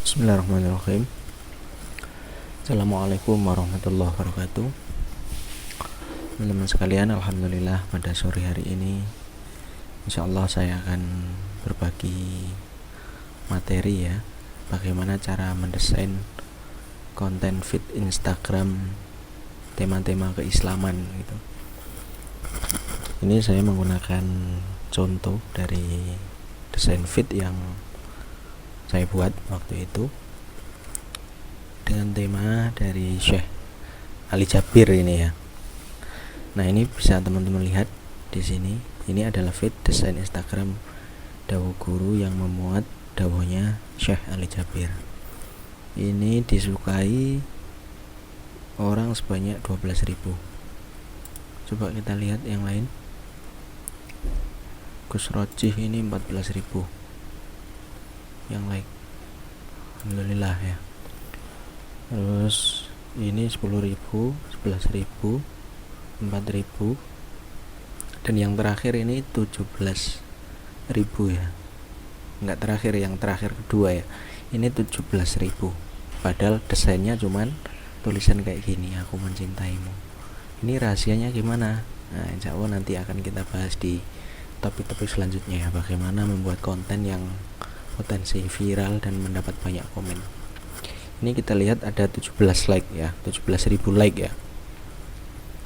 Bismillahirrahmanirrahim. Assalamualaikum warahmatullahi wabarakatuh. Teman-teman sekalian, alhamdulillah pada sore hari ini insyaallah saya akan berbagi materi ya, bagaimana cara mendesain konten feed Instagram tema-tema keislaman gitu. Ini saya menggunakan contoh dari desain feed yang saya buat waktu itu dengan tema dari Syekh Ali Jabir ini ya. Nah, ini bisa teman-teman lihat di sini. Ini adalah feed desain Instagram dawuh guru yang memuat dawuhnya Syekh Ali Jabir. Ini disukai orang sebanyak 12.000. Coba kita lihat yang lain. Gus Rojih ini 14.000 yang like, alhamdulillah ya. Terus ini 10.000, 11.000, 4.000, dan yang terakhir ini 17.000 ya. Enggak terakhir, yang terakhir kedua ya. Ini 17.000. Padahal desainnya cuman tulisan kayak gini, aku mencintaimu. Ini rahasianya gimana? Nah, insya Allah nanti akan kita bahas di topik-topik selanjutnya ya, bagaimana membuat konten yang potensi viral dan mendapat banyak komen. Ini kita lihat ada 17 like ya, 17.000 like ya.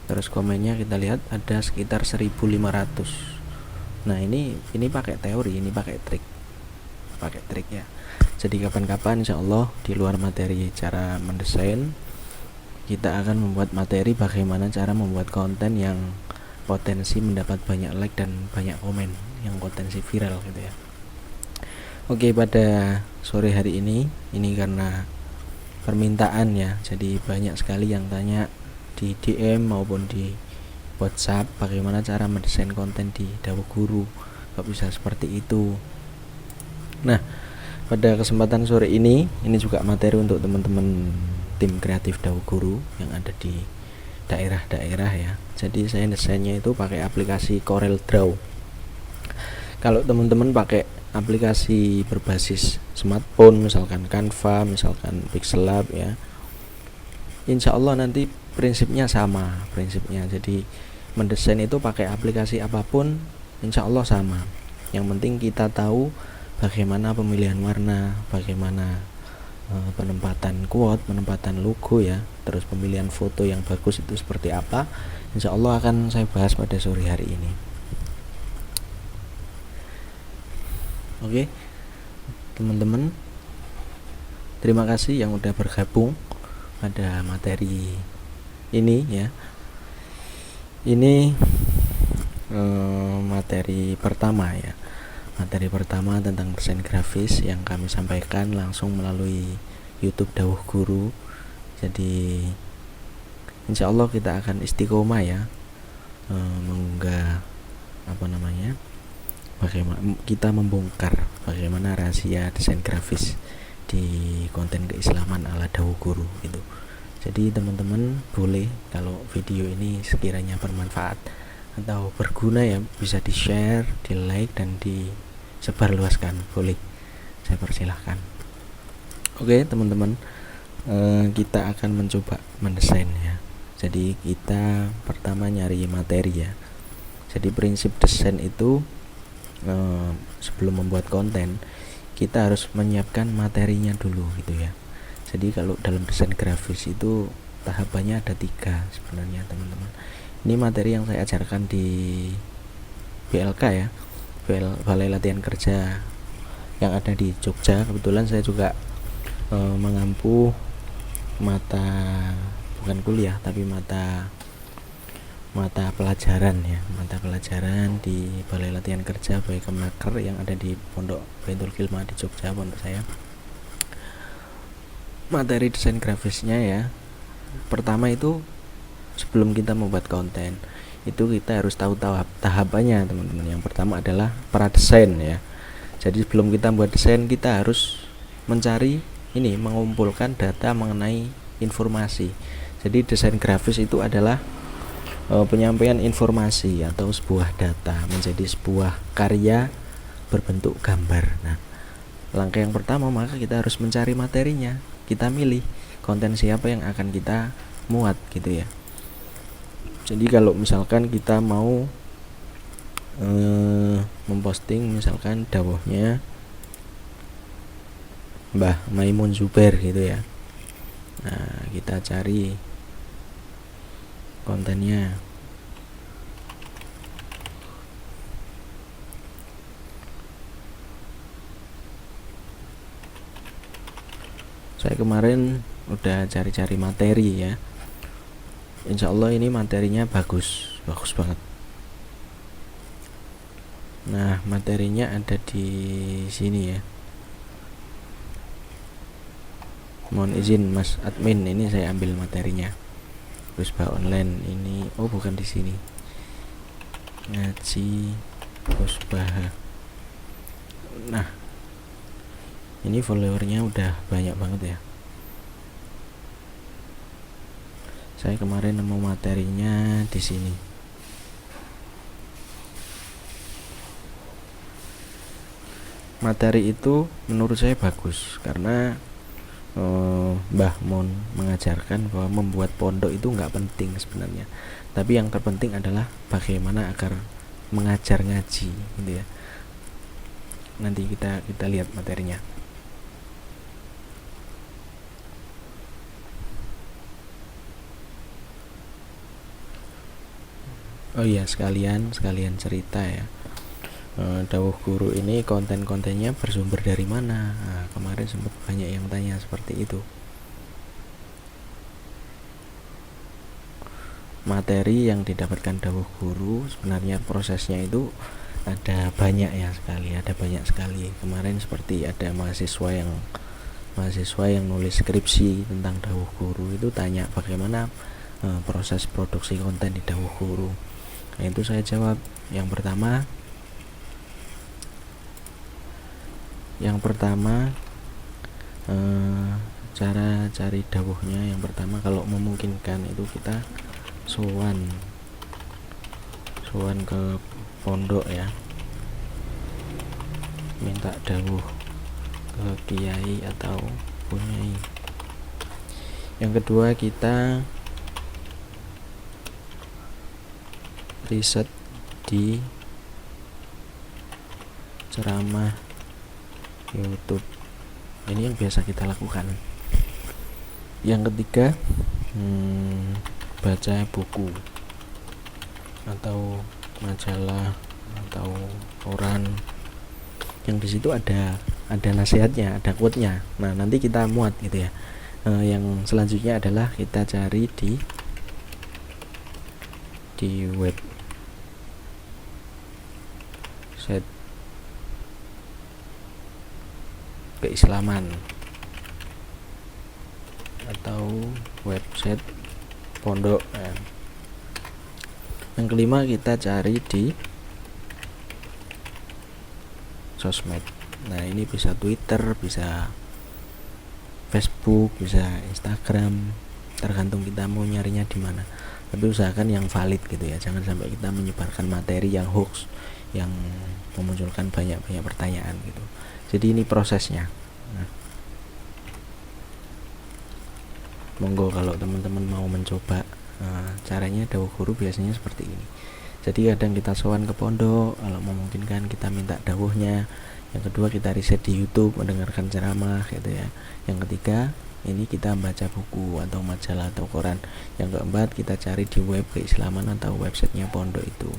Terus komennya kita lihat ada sekitar 1.500. Nah, ini pakai teori, ini pakai trik ya. Jadi kapan-kapan insyaallah di luar materi cara mendesain, kita akan membuat materi bagaimana cara membuat konten yang potensi mendapat banyak like dan banyak komen, yang potensi viral gitu ya. Oke, pada sore hari ini karena permintaan ya, jadi banyak sekali yang tanya di DM maupun di WhatsApp bagaimana cara mendesain konten di dawuh guru, kok bisa seperti itu. Nah, pada kesempatan sore ini juga materi untuk teman-teman tim kreatif dawuh guru yang ada di daerah-daerah ya. Jadi saya desainnya itu pakai aplikasi Corel Draw. Kalau teman-teman pakai aplikasi berbasis smartphone, misalkan Canva, misalkan Pixel Lab ya, insya Allah nanti prinsipnya sama prinsipnya. Jadi mendesain itu pakai aplikasi apapun insya Allah sama. Yang penting kita tahu bagaimana pemilihan warna, bagaimana penempatan quote, penempatan logo ya, terus pemilihan foto yang bagus itu seperti apa, insya Allah akan saya bahas pada sore hari ini. Oke, teman-teman, terima kasih yang udah bergabung pada materi ini ya. Ini materi pertama ya. Materi pertama tentang desain grafis yang kami sampaikan langsung melalui YouTube Dawuh Guru. Jadi insya Allah kita akan istiqomah ya, mengunggah bagaimana kita membongkar bagaimana rahasia desain grafis di konten keislaman ala dawuh guru gitu. Jadi teman-teman boleh, kalau video ini sekiranya bermanfaat atau berguna ya, bisa di-share, di-like, dan disebarluaskan, boleh, saya persilahkan. Oke teman-teman, kita akan mencoba mendesain ya. Jadi kita pertama nyari materi ya. Jadi prinsip desain itu, sebelum membuat konten kita harus menyiapkan materinya dulu gitu ya. Jadi kalau dalam desain grafis itu tahapannya ada 3 sebenarnya teman-teman. Ini materi yang saya ajarkan di BLK ya, Balai Latihan Kerja yang ada di Jogja. Kebetulan saya juga mengampu mata, bukan kuliah tapi mata pelajaran ya, mata pelajaran di Balai Latihan Kerja baik Kemenaker yang ada di Pondok Baitul Kilma di Jogja, pondok saya. Materi desain grafisnya ya, pertama itu sebelum kita membuat konten itu kita harus tahu tahapannya teman-teman. Yang pertama adalah pradesain ya. Jadi sebelum kita membuat desain kita harus mengumpulkan data mengenai informasi. Jadi desain grafis itu adalah penyampaian informasi atau sebuah data menjadi sebuah karya berbentuk gambar. Nah, langkah yang pertama maka kita harus mencari materinya, kita milih konten siapa yang akan kita muat gitu ya. Jadi kalau misalkan kita mau memposting misalkan dawuhnya Mbah Maimun Zubair gitu ya, nah kita cari kontennya. Saya kemarin udah cari-cari materi ya, insya Allah ini materinya bagus banget. Nah materinya ada di sini ya, mohon izin Mas admin, ini saya ambil materinya Kusbah online ini. Oh bukan di sini, ngaji Kusbah. Nah ini followernya udah banyak banget ya. Saya kemarin nemu materinya di sini. Materi itu menurut saya bagus karena Mbah Mon mengajarkan bahwa membuat pondok itu nggak penting sebenarnya, tapi yang terpenting adalah bagaimana agar mengajar ngaji gitu ya. Nanti kita lihat materinya. Oh iya, sekalian cerita ya, dawuh guru ini konten-kontennya bersumber dari mana. Nah, kemarin sempat banyak yang tanya seperti itu. Materi yang didapatkan dawuh guru sebenarnya prosesnya itu ada banyak sekali. Kemarin seperti ada mahasiswa yang nulis skripsi tentang dawuh guru, itu tanya bagaimana proses produksi konten di dawuh guru. Nah itu saya jawab, yang pertama cara cari dawuhnya, yang pertama kalau memungkinkan itu kita sowan ke pondok ya, minta dawuh ke kiai atau punyai. Yang kedua kita riset di ceramah YouTube, ini yang biasa kita lakukan. Yang ketiga baca buku atau majalah atau koran yang di situ ada nasihatnya, ada quote-nya. Nah nanti kita muat gitu ya. Yang selanjutnya adalah kita cari di web set keislaman atau website pondok. Yang kelima kita cari di sosmed. Nah ini bisa Twitter, bisa Facebook, bisa Instagram, tergantung kita mau nyarinya di mana. Tapi usahakan yang valid gitu ya, jangan sampai kita menyebarkan materi yang hoax, yang memunculkan banyak pertanyaan gitu. Jadi ini prosesnya. Nah, monggo kalau teman-teman mau mencoba, caranya dawuh guru biasanya seperti ini. Jadi kadang kita sowan ke pondok, kalau memungkinkan kita minta dawuhnya. Yang kedua kita riset di YouTube, mendengarkan ceramah gitu ya. Yang ketiga ini kita baca buku atau majalah atau koran. Yang keempat kita cari di web keislaman atau websitenya pondok itu.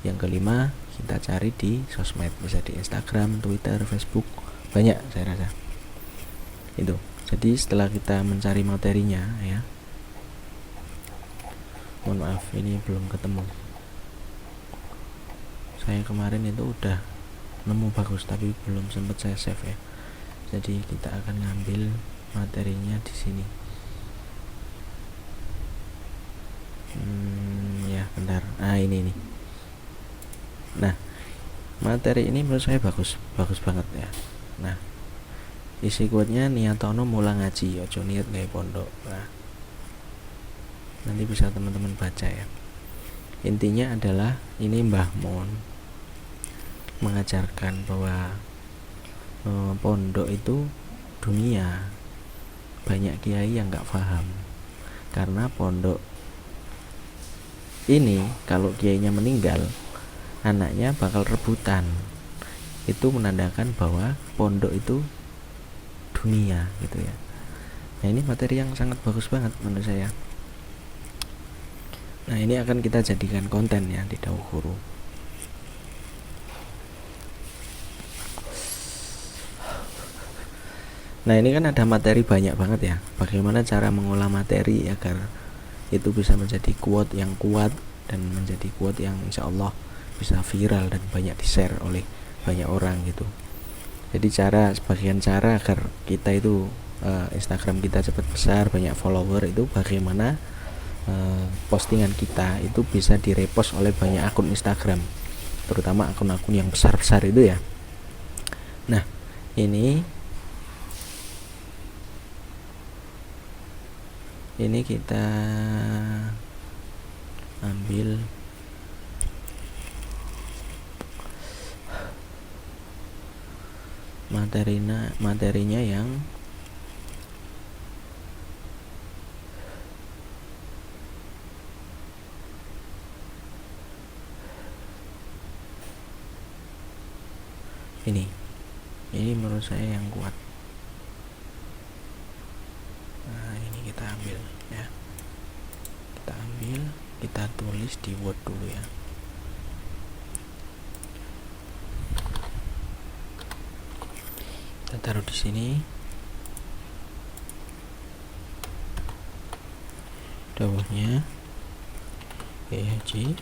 Yang kelima kita cari di sosmed, bisa di Instagram, Twitter, Facebook, banyak saya rasa itu. Jadi setelah kita mencari materinya ya, mohon maaf ini belum ketemu, saya kemarin itu udah nemu bagus tapi belum sempat saya save ya. Jadi kita akan ngambil materinya di sini. Ya bentar, ini nih. Nah materi ini menurut saya bagus banget ya. Nah isi quote-nya, niatono mulang ngaji, ojo niat gawe pondok. Nah nanti bisa teman-teman baca ya. Intinya adalah ini Mbah Mon mengajarkan bahwa pondok itu dunia. Banyak kiai yang nggak paham, karena pondok ini kalau kiainya meninggal, anaknya bakal rebutan. Itu menandakan bahwa pondok itu dunia gitu ya. Nah, ini materi yang sangat bagus banget menurut saya. Nah, ini akan kita jadikan konten ya di Dawuh Guru. Nah, ini kan ada materi banyak banget ya. Bagaimana cara mengolah materi agar itu bisa menjadi quote yang kuat dan menjadi quote yang insya Allah bisa viral dan banyak di share oleh banyak orang gitu. Jadi sebagian cara agar kita itu Instagram kita cepat besar, banyak follower, itu bagaimana postingan kita itu bisa direpost oleh banyak akun Instagram, terutama akun-akun yang besar-besar itu ya. Nah, ini kita ambil materinya yang ini menurut saya yang kuat. Nah, ini kita ambil ya, kita tulis di Word dulu ya. Kita taruh di sini, dawuhnya Haji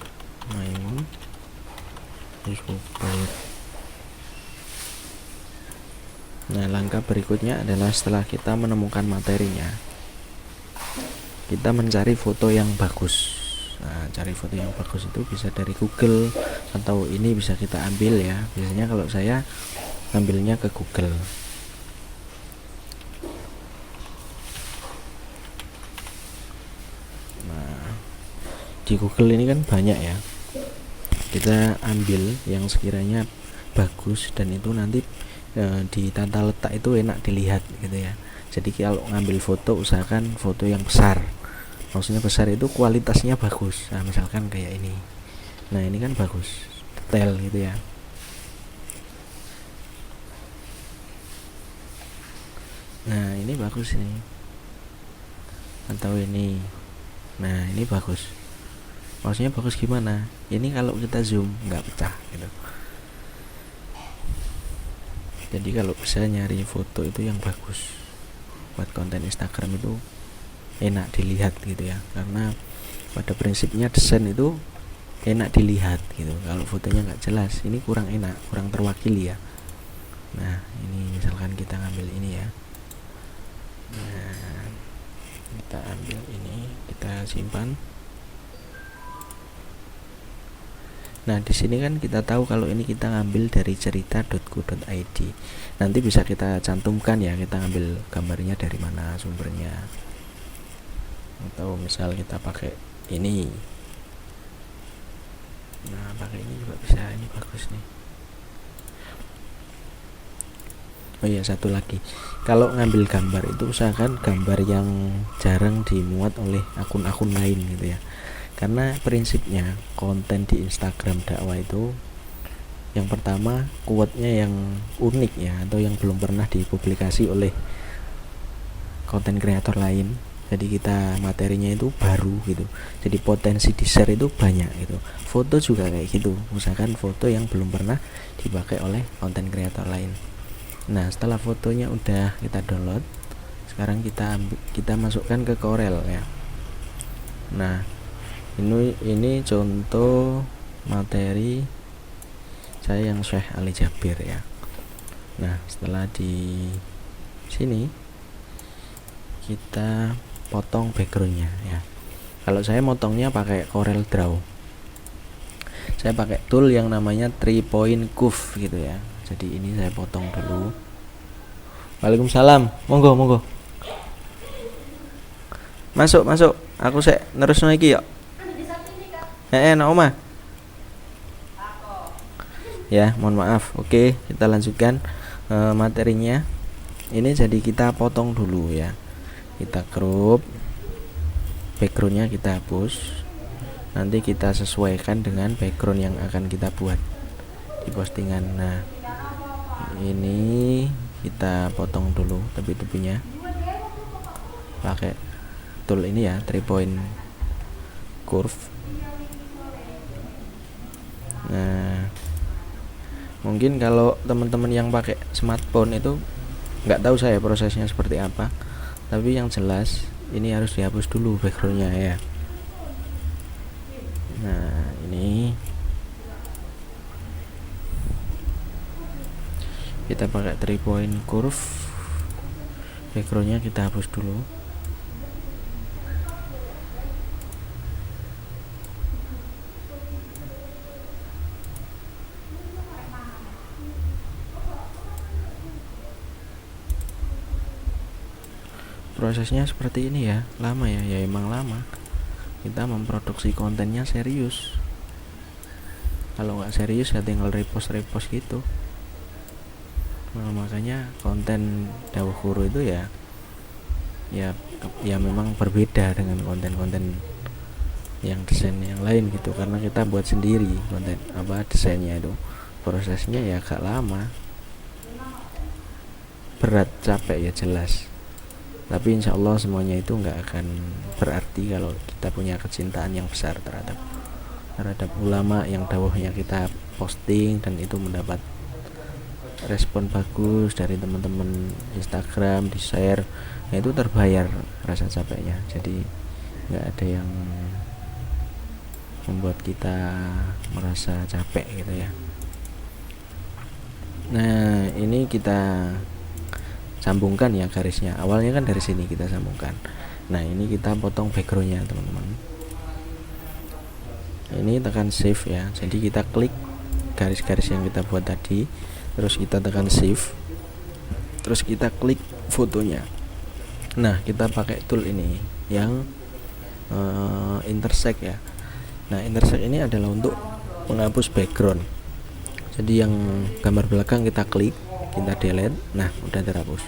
Maimun Zubair. Nah, langkah berikutnya adalah setelah kita menemukan materinya, kita mencari foto yang bagus. Nah, cari foto yang bagus itu bisa dari Google atau ini bisa kita ambil ya. Biasanya kalau saya ambilnya ke Google. Nah, di Google ini kan banyak ya. Kita ambil yang sekiranya bagus dan itu nanti di tata letak itu enak dilihat gitu ya. Jadi kalau ngambil foto usahakan foto yang besar. Maksudnya besar itu kualitasnya bagus. Nah, misalkan kayak ini. Nah, ini kan bagus, detail gitu ya. Nah, ini bagus nih. Atau ini. Nah, ini bagus. Maksudnya bagus gimana? Ini kalau kita zoom nggak pecah gitu. Jadi kalau bisa nyari foto itu yang bagus buat konten Instagram itu enak dilihat gitu ya, karena pada prinsipnya desain itu enak dilihat gitu. Kalau fotonya nggak jelas, ini kurang enak, kurang terwakili ya. Nah, ini misalkan kita ngambil ini ya. Nah, kita ambil ini, kita simpan. Nah, di sini kan kita tahu kalau ini kita ngambil dari cerita.co.id. Nanti bisa kita cantumkan ya, kita ngambil gambarnya dari mana sumbernya. Atau misal kita pakai ini. Nah, pakai ini juga bisa, ini bagus nih. Oh iya, satu lagi. Kalau ngambil gambar itu usahakan gambar yang jarang dimuat oleh akun-akun lain gitu ya. Karena prinsipnya konten di Instagram dakwah itu yang pertama quote-nya yang unik ya, atau yang belum pernah dipublikasi oleh konten kreator lain. Jadi kita materinya itu baru gitu. Jadi potensi di share itu banyak gitu. Foto juga kayak gitu. Usahakan foto yang belum pernah dipakai oleh konten kreator lain. Nah, setelah fotonya udah kita download, sekarang kita masukkan ke Corel ya. Nah, ini contoh materi saya yang Syekh Ali Jabir ya. Nah, setelah di sini kita potong backgroundnya ya. Kalau saya motongnya pakai Corel Draw. Saya pakai tool yang namanya 3-point curve gitu ya. Jadi ini saya potong dulu. Waalaikumsalam. Monggo. Masuk. Aku nerusno iki ya. Enak Oma. Ya, mohon maaf. Oke, kita lanjutkan. materinya ini, jadi kita potong dulu ya, kita crop, backgroundnya kita hapus, nanti kita sesuaikan dengan background yang akan kita buat di postingan. Nah ini kita potong dulu tepi-tepinya pakai tool ini ya, 3 point curve. Nah mungkin kalau teman-teman yang pakai smartphone itu nggak tahu saya prosesnya seperti apa, tapi yang jelas ini harus dihapus dulu backgroundnya ya. Nah ini kita pakai 3 point curve, backgroundnya kita hapus dulu. Prosesnya seperti ini ya, lama ya, emang lama. Kita memproduksi kontennya serius. Kalau nggak serius ya tinggal repost gitu. Nah, makanya konten Dawuh Guru itu ya memang berbeda dengan konten-konten yang desain yang lain gitu, karena kita buat sendiri konten desainnya itu, prosesnya ya agak lama, berat, capek ya jelas. Tapi insya Allah semuanya itu nggak akan berarti kalau kita punya kecintaan yang besar terhadap ulama yang dawuhnya kita posting dan itu mendapat respon bagus dari teman-teman Instagram, di share, nah itu terbayar rasa capeknya. Jadi nggak ada yang membuat kita merasa capek gitu ya. Nah ini kita sambungkan ya garisnya, awalnya kan dari sini kita sambungkan. Nah ini kita potong backgroundnya teman-teman, ini tekan shift ya, jadi kita klik garis-garis yang kita buat tadi, terus kita tekan shift, terus kita klik fotonya. Nah kita pakai tool ini yang intersect ya. Nah intersect ini adalah untuk menghapus background, jadi yang gambar belakang kita klik, kita delete, nah udah terhapus.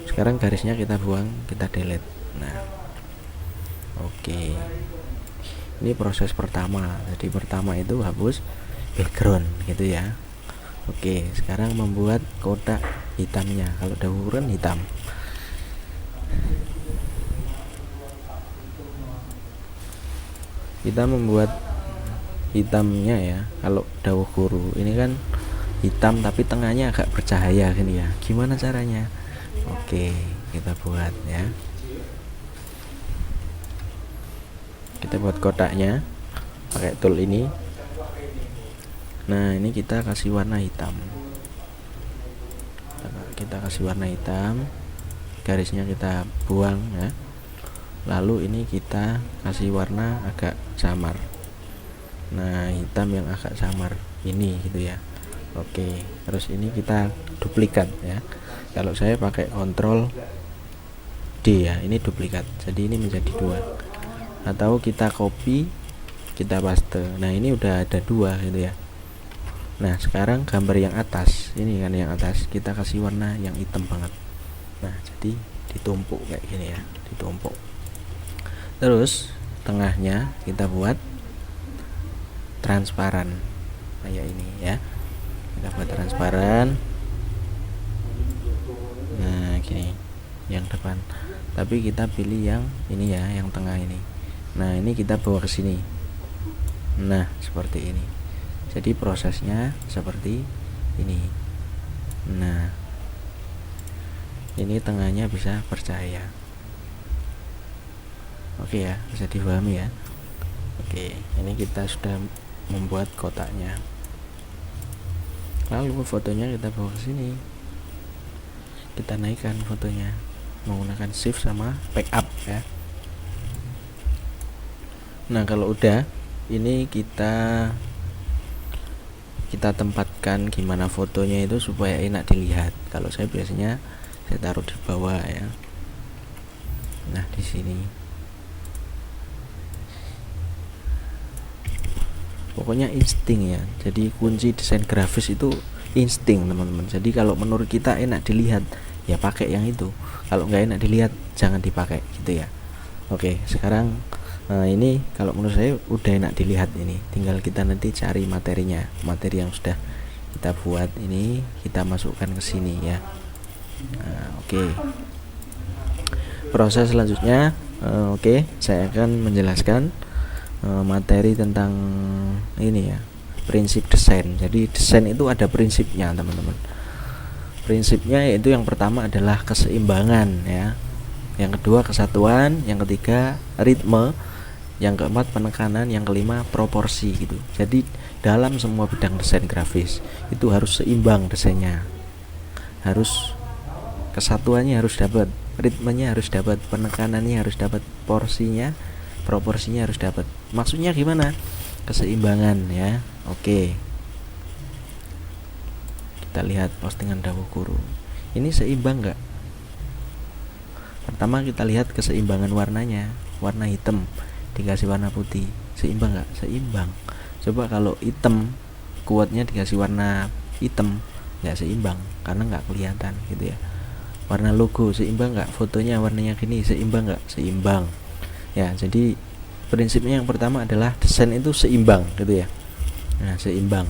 Sekarang garisnya kita buang, kita delete. Nah oke, ini proses pertama. Jadi pertama itu hapus background gitu ya. Oke, sekarang membuat kotak hitamnya. Kalau Dawuh Guru hitam, kita membuat hitamnya ya. Kalau Dawuh Guru ini kan hitam tapi tengahnya agak bercahaya gini ya, gimana caranya? Oke, kita buat ya, kita buat kotaknya pakai tool ini. Nah ini kita kasih warna hitam, kita kasih warna hitam, garisnya kita buang ya, lalu ini kita kasih warna agak samar. Nah hitam yang agak samar ini gitu ya. Oke, terus ini kita duplikat ya. Kalau saya pakai Ctrl D ya, ini duplikat, jadi ini menjadi 2. Atau kita copy, kita paste. Nah ini udah ada 2 gitu ya. Nah sekarang gambar yang atas, ini kan yang atas, kita kasih warna yang hitam banget. Nah jadi ditumpuk kayak gini ya, ditumpuk. Terus tengahnya kita buat transparan kayak ini ya, kita buat transparan. Nah gini yang depan, tapi kita pilih yang ini ya, yang tengah ini. Nah ini kita bawa ke sini. Nah seperti ini, jadi prosesnya seperti ini. Nah ini tengahnya bisa bercahaya. Oke ya, bisa dipahami ya. Oke, ini kita sudah membuat kotaknya. Lalu fotonya kita bawa ke sini, kita naikkan fotonya menggunakan shift sama backup ya. Nah kalau udah ini kita tempatkan gimana fotonya itu supaya enak dilihat. Kalau saya biasanya saya taruh di bawah ya. Nah di sini pokoknya insting ya. Jadi kunci desain grafis itu insting teman-teman. Jadi kalau menurut kita enak dilihat ya pakai yang itu, kalau nggak enak dilihat jangan dipakai gitu ya. Oke, sekarang ini kalau menurut saya udah enak dilihat, ini tinggal kita nanti cari materinya, materi yang sudah kita buat ini kita masukkan ke sini ya. Oke. Proses selanjutnya, saya akan menjelaskan materi tentang ini ya, prinsip desain. Jadi desain itu ada prinsipnya teman-teman. Prinsipnya yaitu yang pertama adalah keseimbangan ya, yang kedua kesatuan, yang ketiga ritme, yang keempat penekanan, yang kelima proporsi gitu. Jadi dalam semua bidang desain grafis itu harus seimbang desainnya, harus kesatuannya harus dapat, ritmenya harus dapat, penekanannya harus dapat, proporsinya harus dapat. Maksudnya gimana? Keseimbangan ya. Oke, kita lihat postingan Dawu Guru ini seimbang nggak? Pertama kita lihat keseimbangan warnanya, warna hitam dikasih warna putih, seimbang nggak? Seimbang. Coba kalau hitam quote-nya dikasih warna hitam, nggak seimbang karena nggak kelihatan gitu ya. Warna logo seimbang nggak? Fotonya warnanya gini, seimbang nggak? Seimbang ya. Jadi prinsipnya yang pertama adalah desain itu seimbang gitu ya. Nah, seimbang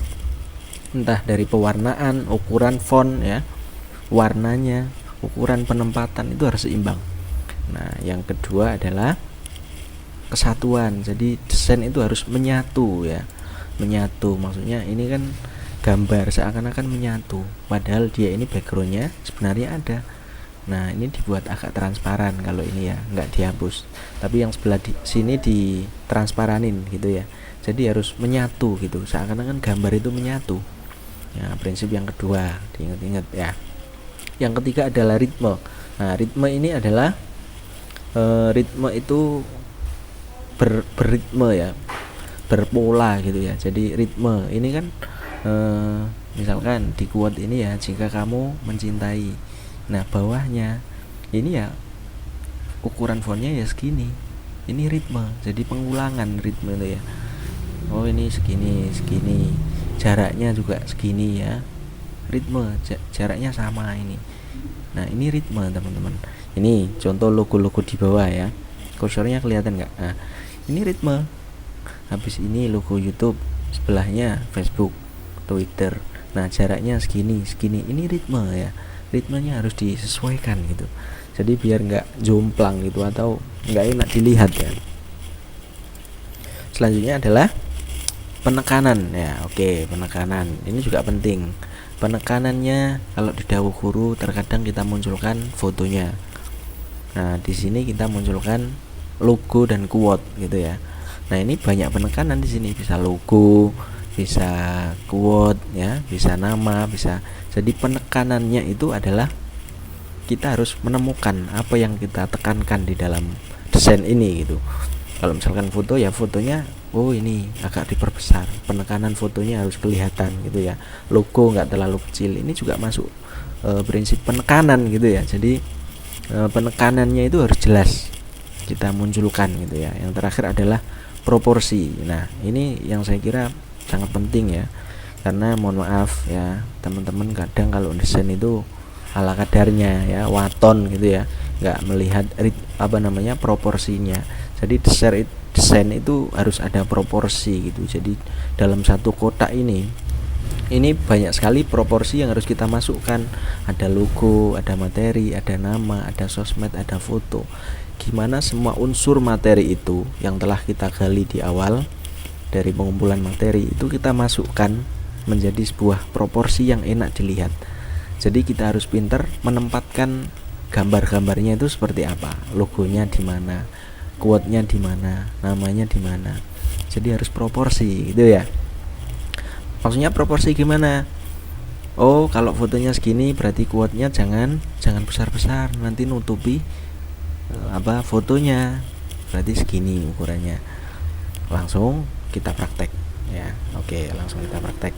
entah dari pewarnaan, ukuran font ya, warnanya, ukuran penempatan itu harus seimbang. Nah, yang kedua adalah kesatuan. Jadi desain itu harus menyatu ya. Menyatu maksudnya ini kan gambar seakan-akan menyatu, padahal dia ini backgroundnya sebenarnya ada. Nah, ini dibuat agak transparan kalau ini ya, nggak dihapus, tapi yang sebelah sini ditransparanin gitu ya. Jadi harus menyatu gitu, seakan-akan gambar itu menyatu ya. Prinsip yang kedua diingat-ingat ya. Yang ketiga adalah ritme. Nah, ritme ini adalah ritme itu berritme ya, berpola gitu ya. Jadi ritme ini kan misalkan di quote ini ya, jika kamu mencintai. Nah, bawahnya ini ya ukuran fontnya ya segini. Ini ritme, jadi pengulangan ritme itu ya. Oh, ini segini, jaraknya juga segini ya. Ritme, jaraknya sama ini. Nah, ini ritme teman-teman. Ini contoh logo-logo di bawah ya. Kursornya kelihatan nggak? Nah, ini ritme. Habis ini logo YouTube, sebelahnya Facebook, Twitter. Nah, jaraknya segini. Ini ritme ya. Ritmenya harus disesuaikan gitu. Jadi biar nggak jomplang gitu atau nggak enak dilihat ya. Selanjutnya adalah penekanan ya. Oke, penekanan ini juga penting. Penekanannya kalau di Dawu Guru terkadang kita munculkan fotonya. Nah, di sini kita munculkan logo dan quote gitu ya. Nah, ini banyak penekanan di sini, bisa logo, bisa quote ya, bisa nama, bisa. Jadi penekanannya itu adalah kita harus menemukan apa yang kita tekankan di dalam desain ini gitu. Kalau misalkan foto ya, fotonya oh ini agak diperbesar, penekanan fotonya harus kelihatan gitu ya. Logo nggak terlalu kecil, ini juga masuk prinsip penekanan gitu ya. Jadi penekanannya itu harus jelas kita munculkan gitu ya. Yang terakhir adalah proporsi. Nah, ini yang saya kira sangat penting ya, karena mohon maaf ya teman-teman, kadang kalau desain itu ala kadarnya ya, waton gitu ya, nggak melihat proporsinya. Jadi desain itu harus ada proporsi gitu. Jadi dalam satu kotak ini banyak sekali proporsi yang harus kita masukkan. Ada logo, ada materi, ada nama, ada sosmed, ada foto. Gimana semua unsur materi itu yang telah kita gali di awal dari pengumpulan materi itu kita masukkan menjadi sebuah proporsi yang enak dilihat. Jadi kita harus pintar menempatkan gambar-gambarnya itu seperti apa, logonya di mana, quote-nya di mana, namanya di mana. Jadi harus proporsi gitu ya. Maksudnya proporsi gimana? Oh, kalau fotonya segini berarti quote-nya jangan besar-besar, nanti nutupi fotonya. Berarti segini ukurannya. Langsung kita praktek ya. Oke, langsung kita praktek.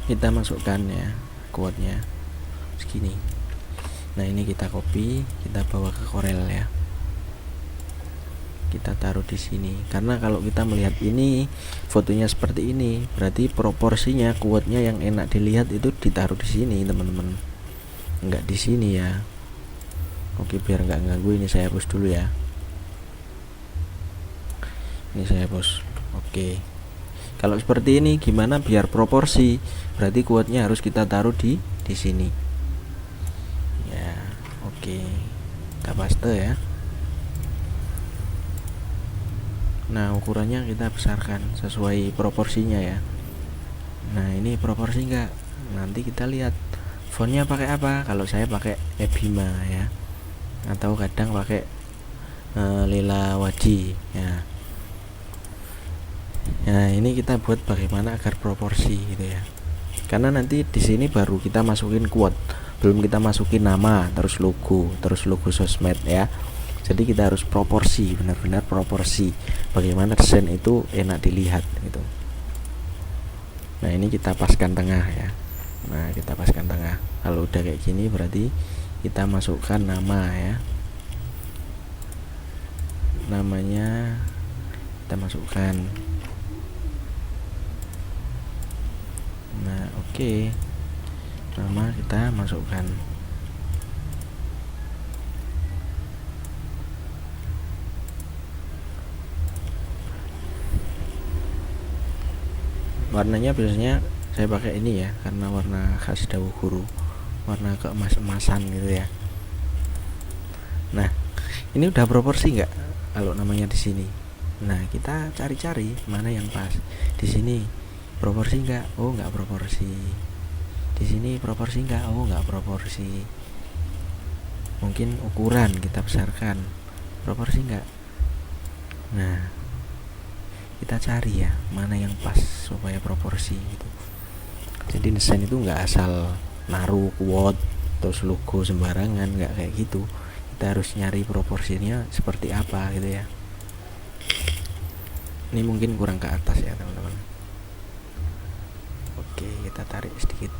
Kita masukkan ya quote-nya segini. Nah, ini kita copy, kita bawa ke Corel ya. kita taruh di sini, karena kalau kita melihat ini fotonya seperti ini, berarti proporsinya quote-nya yang enak dilihat itu ditaruh di sini teman-teman, enggak di sini ya. Oke, biar nggak ganggu, ini saya hapus dulu ya, ini saya hapus. Oke, kalau seperti ini gimana biar proporsi, berarti quote-nya harus kita taruh di sini ya. Oke, kita paste ya. Nah, ukurannya kita besarkan sesuai proporsinya ya. Nah, ini proporsi enggak? Nanti kita lihat fontnya pakai apa. Kalau saya pakai Ebima ya, atau kadang pakai Lila Waji ya. Nah, ini kita buat bagaimana agar proporsi gitu ya. Karena nanti di sini baru kita masukin quote, belum kita masukin nama, terus logo sosmed ya. Jadi kita harus proporsi, benar-benar proporsi, bagaimana desain itu enak dilihat gitu. Nah, ini kita paskan tengah ya. Nah, kita paskan tengah. Kalau udah kayak gini berarti kita masukkan nama ya, namanya kita masukkan. Nah, oke, nama kita masukkan. Warnanya biasanya saya pakai ini ya, karena warna khas Dawu Guru, warna keemas-emasan gitu ya. Nah, ini udah proporsi nggak kalau namanya di sini? Nah, kita cari-cari mana yang pas. Di sini proporsi nggak? Oh, nggak proporsi. Di sini proporsi nggak? Oh, nggak proporsi. Mungkin ukuran kita besarkan, proporsi nggak? Nah, kita cari ya mana yang pas supaya proporsi gitu. Jadi desain itu nggak asal naruh quote terus logo sembarangan, nggak kayak gitu. Kita harus nyari proporsinya seperti apa gitu ya. Ini mungkin kurang ke atas ya teman-teman. Oke, kita tarik sedikit.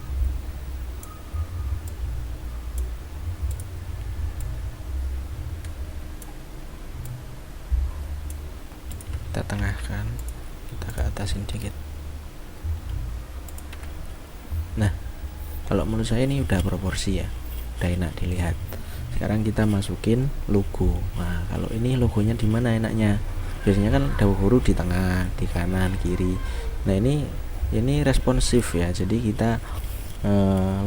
Kita tengahkan, kita ke atasin dikit. Nah, kalau menurut saya ini udah proporsi ya, udah enak dilihat. Sekarang kita masukin logo. Nah, kalau ini logonya di mana enaknya? Biasanya kan Dawu Guru di tengah, di kanan, kiri. Nah, ini responsif ya, jadi kita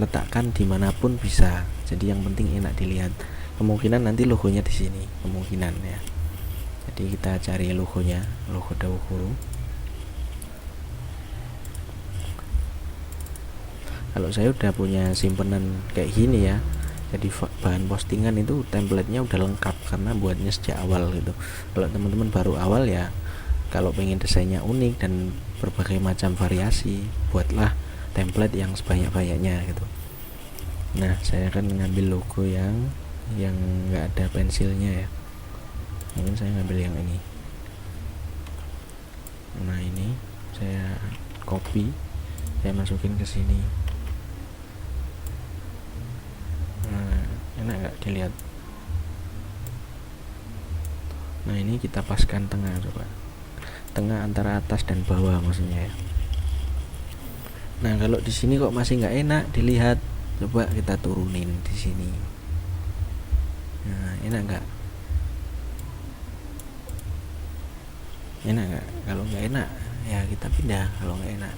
letakkan dimanapun bisa. Jadi yang penting enak dilihat. Kemungkinan nanti logonya di sini, kemungkinan ya. Jadi kita cari logonya, logo Dawu Guru. Kalau saya udah punya simpenan kayak gini ya, jadi bahan postingan itu template-nya udah lengkap karena buatnya sejak awal gitu. Kalau teman-teman baru awal ya, kalau pengen desainnya unik dan berbagai macam variasi, buatlah template yang sebanyak-banyaknya gitu. Nah, saya akan ngambil logo yang nggak ada pensilnya ya. Mungkin saya ngambil yang ini. Nah, ini saya copy, saya masukin ke sini. Nah, enak nggak dilihat? Nah, ini kita paskan tengah, coba tengah antara atas dan bawah maksudnya ya. Nah, kalau di sini kok masih nggak enak dilihat, coba kita turunin di sini. Nah, enak nggak? Enak nggak? Kalau nggak enak ya kita pindah. Kalau nggak enak,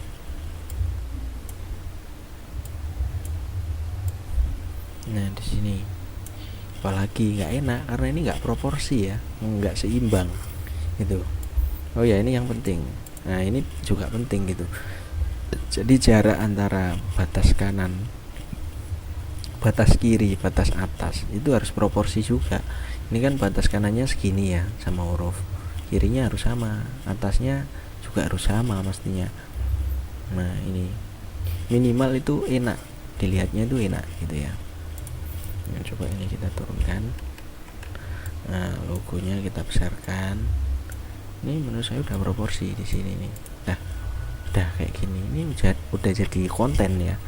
nah di sini apalagi nggak enak karena ini nggak proporsi ya, nggak seimbang gitu. Oh ya, ini yang penting. Nah, ini juga penting gitu. Jadi jarak antara batas kanan, batas kiri, batas atas itu harus proporsi juga. Ini kan batas kanannya segini ya sama huruf, kirinya harus sama, atasnya juga harus sama mestinya. Nah, ini minimal itu enak dilihatnya, itu enak gitu ya. Nah, coba ini kita turunkan. Nah, logonya kita besarkan. Ini menurut saya udah proporsi di sini nih. Nah, udah kayak gini. Ini udah jadi konten ya.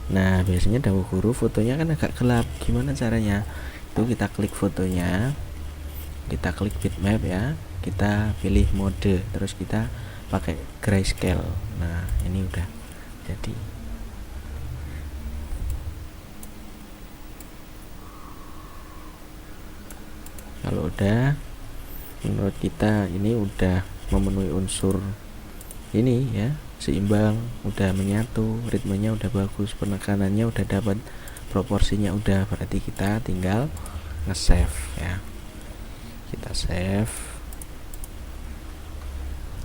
Nah, biasanya Dawu Guru fotonya kan agak gelap. Gimana caranya? Itu kita klik fotonya, kita klik bitmap ya, kita pilih mode, terus kita pakai grayscale. Nah ini udah jadi. Kalau udah, menurut kita ini udah memenuhi unsur ini ya, seimbang, udah menyatu, ritmenya udah bagus, penekanannya udah dapat, proporsinya udah, berarti kita tinggal nge-save ya. Kita save.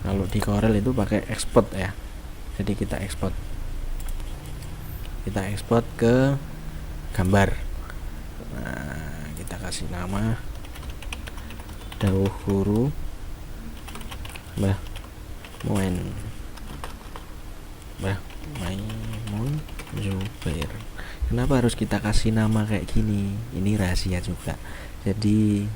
Kalau di Corel itu pakai export ya, jadi kita export ke gambar. Nah kita kasih nama Dawuh Guru Mbah Maimun Zubair. Kenapa harus kita kasih nama kayak gini? Ini rahasia juga. Jadi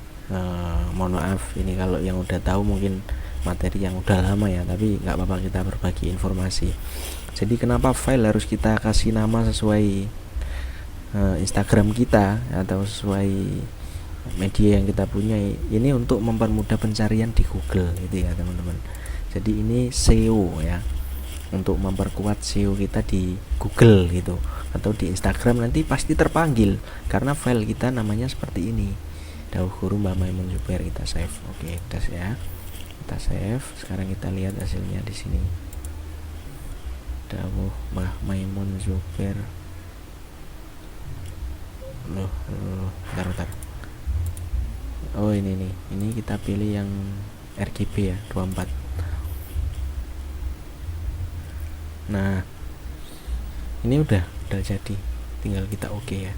mohon maaf ini kalau yang udah tahu mungkin materi yang udah lama ya, tapi nggak apa-apa, kita berbagi informasi. Jadi kenapa file harus kita kasih nama sesuai Instagram kita atau sesuai media yang kita punya? Ini untuk mempermudah pencarian di Google gitu ya teman-teman. Jadi ini SEO ya, untuk memperkuat SEO kita di Google gitu, atau di Instagram nanti pasti terpanggil karena file kita namanya seperti ini, Dawuh Guru Mbah Maimun Zubair. Kita save. Oke, tes ya, kita save. Sekarang kita lihat hasilnya di sini, Dawuh Mbah Maimun Zubair. Bentar. Oh ini nih, ini kita pilih yang RGB ya, 24. Nah ini udah jadi, tinggal kita oke ya,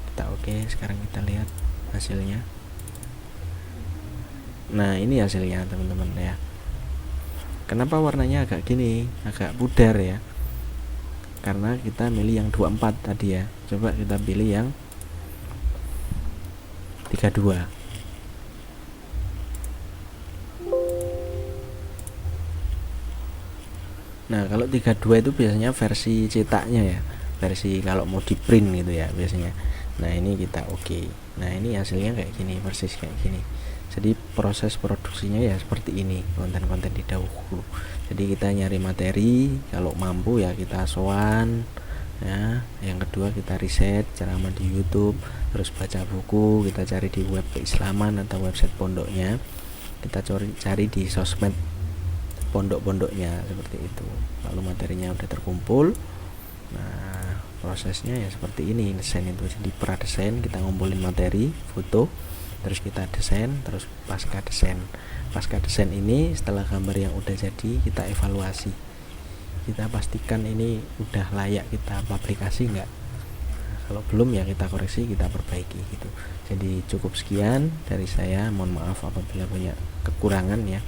kita oke. Sekarang kita lihat hasilnya. Nah ini hasilnya teman-teman ya. Kenapa warnanya agak gini, agak pudar ya? Karena kita milih yang 24 tadi ya. Coba kita pilih yang 32. Nah kalau 32 itu biasanya versi cetaknya ya, versi kalau mau di print gitu ya biasanya. Nah ini kita oke. Nah ini hasilnya kayak gini, persis kayak gini. Jadi proses produksinya ya seperti ini, konten-konten di Dawuh Guru. Jadi kita nyari materi, kalau mampu ya kita soan ya. Yang kedua kita riset ceramah di YouTube, terus baca buku, kita cari di web keislaman atau website pondoknya, kita cari di sosmed pondok-pondoknya seperti itu. Lalu materinya udah terkumpul. Nah prosesnya ya seperti ini, desain itu. Jadi pra desain kita ngumpulin materi, foto, terus kita desain, terus pasca desain ini setelah gambar yang udah jadi kita evaluasi, kita pastikan ini udah layak kita publikasi enggak. Kalau belum ya kita koreksi, kita perbaiki gitu. Jadi cukup sekian dari saya, mohon maaf apabila banyak kekurangan ya.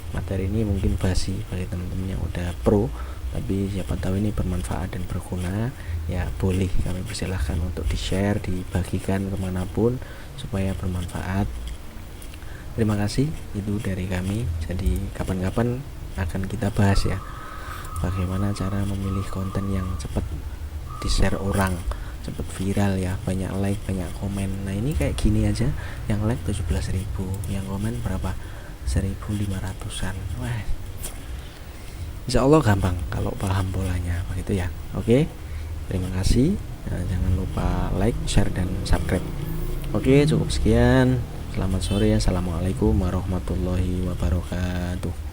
Materi ini mungkin basi bagi teman-teman yang udah pro, tapi siapa tahu ini bermanfaat dan berguna ya, boleh kami persilahkan untuk di-share, dibagikan kemanapun supaya bermanfaat. Terima kasih, itu dari kami. Jadi kapan-kapan akan kita bahas ya, bagaimana cara memilih konten yang cepat di-share orang, cepat viral ya, banyak like, banyak komen. Nah ini kayak gini aja, yang like 17.000, yang komen berapa, 1.500-an. Wah, insya Allah gampang kalau paham polanya begitu ya. Oke, terima kasih. Nah, jangan lupa like, share, dan subscribe. Oke, cukup sekian. Selamat sore. Assalamualaikum warahmatullahi wabarakatuh.